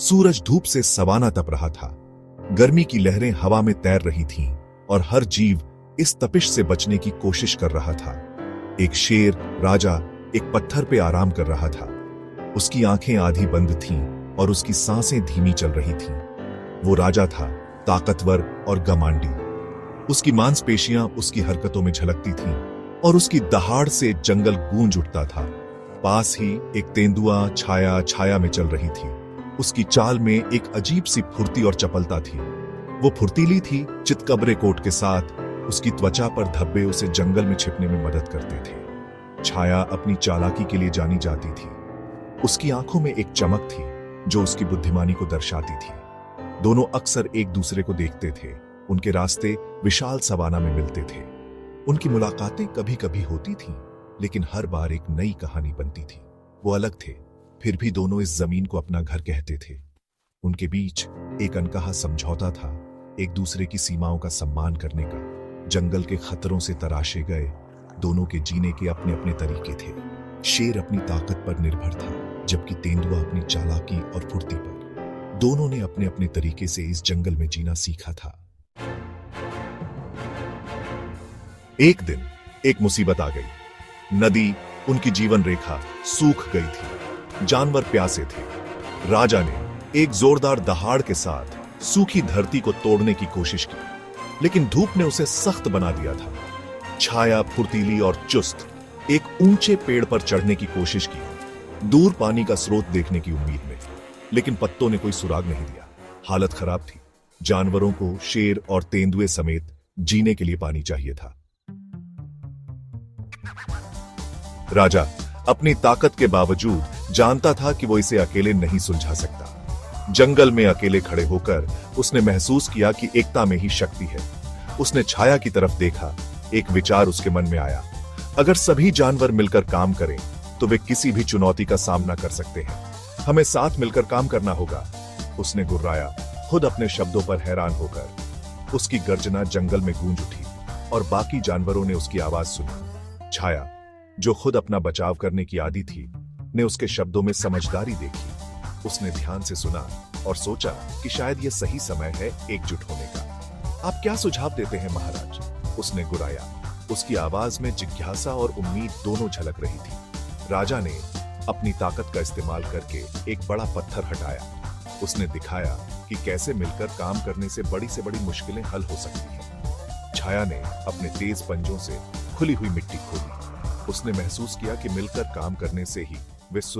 सूरज धूप से सवाना तप रहा था। गर्मी की लहरें हवा में तैर रही थीं और हर जीव इस तपिश से बचने की कोशिश कर रहा था। एक शेर राजा एक पत्थर पे आराम कर रहा था। उसकी आंखें आधी बंद थीं और उसकी सांसें धीमी चल रही थीं। वो राजा था, ताकतवर और घमंडी। उसकी मांसपेशियां उसकी हरकतों में झलकती थीं और उसकी दहाड़ से जंगल गूंज उठता था। पास ही एक तेंदुआ छाया छाया में चल रही थी। उसकी चाल में एक अजीब सी फुर्ती और चपलता थी। वो फुर्तीली थी, चितकबरे कोट के साथ। उसकी त्वचा पर धब्बे उसे जंगल में छिपने में मदद करते थे। छाया अपनी चालाकी के लिए जानी जाती थी। उसकी आंखों में एक चमक थी जो उसकी बुद्धिमानी को दर्शाती थी। दोनों अक्सर एक दूसरे को देखते थे। उनके रास्ते विशाल सवाना में मिलते थे। उनकी मुलाकातें कभी कभी होती थीं, लेकिन हर बार एक नई कहानी बनती थी। वो अलग थे, फिर भी दोनों इस जमीन को अपना घर कहते थे। उनके बीच एक अनकहा समझौता था, एक दूसरे की सीमाओं का सम्मान करने का। जंगल के खतरों से तराशे गए, दोनों के जीने के अपने अपने तरीके थे। शेर अपनी ताकत पर निर्भर था, जबकि तेंदुआ अपनी चालाकी और फुर्ती पर। दोनों ने अपने अपने तरीके से इस जंगल में जीना सीखा था। एक दिन एक मुसीबत आ गई। नदी, उनकी जीवन रेखा, सूख गई थी। जानवर प्यासे थे। राजा ने एक जोरदार दहाड़ के साथ सूखी धरती को तोड़ने की कोशिश की, लेकिन धूप ने उसे सख्त बना दिया था। छाया फुर्तीली और चुस्त एक ऊंचे पेड़ पर चढ़ने की कोशिश की, दूर पानी का स्रोत देखने की उम्मीद में, लेकिन पत्तों ने कोई सुराग नहीं दिया। हालत खराब थी। जानवरों को, शेर और तेंदुए समेत, जीने के लिए पानी चाहिए था। राजा अपनी ताकत के बावजूद जानता था कि वो इसे अकेले नहीं सुलझा सकता। जंगल में अकेले खड़े होकर उसने महसूस किया कि एकता में ही शक्ति है। उसने छाया की तरफ देखा। एक विचार उसके मन में आया, अगर सभी जानवर मिलकर काम करें तो वे किसी भी चुनौती का सामना कर सकते हैं। हमें साथ मिलकर काम करना होगा। उसने गुर्राया, खुद अपने शब्दों पर हैरान होकर। उसकी गर्जना जंगल में गूंज उठी और बाकी जानवरों ने उसकी आवाज सुनी। छाया, जो खुद अपना बचाव करने की आदी थी, ने उसके शब्दों में समझदारी देखी। उसने ध्यान से सुना और सोचा कि शायद यह सही समय है एकजुट होने का। आप क्या सुझाव देते हैं महाराज? उसने गुर्राया। उसकी आवाज में जिज्ञासा और उम्मीद दोनों झलक रही थी। राजा ने अपनी ताकत का इस्तेमाल करके एक बड़ा पत्थर हटाया। उसने दिखाया कि कैसे मिलकर काम करने से बड़ी मुश्किलें हल हो सकती हैं। छाया ने अपने तेज पंजों से खुली हुई मिट्टी खोदी। उसने महसूस किया कि मिलकर काम करने से ही वे सुरक्षित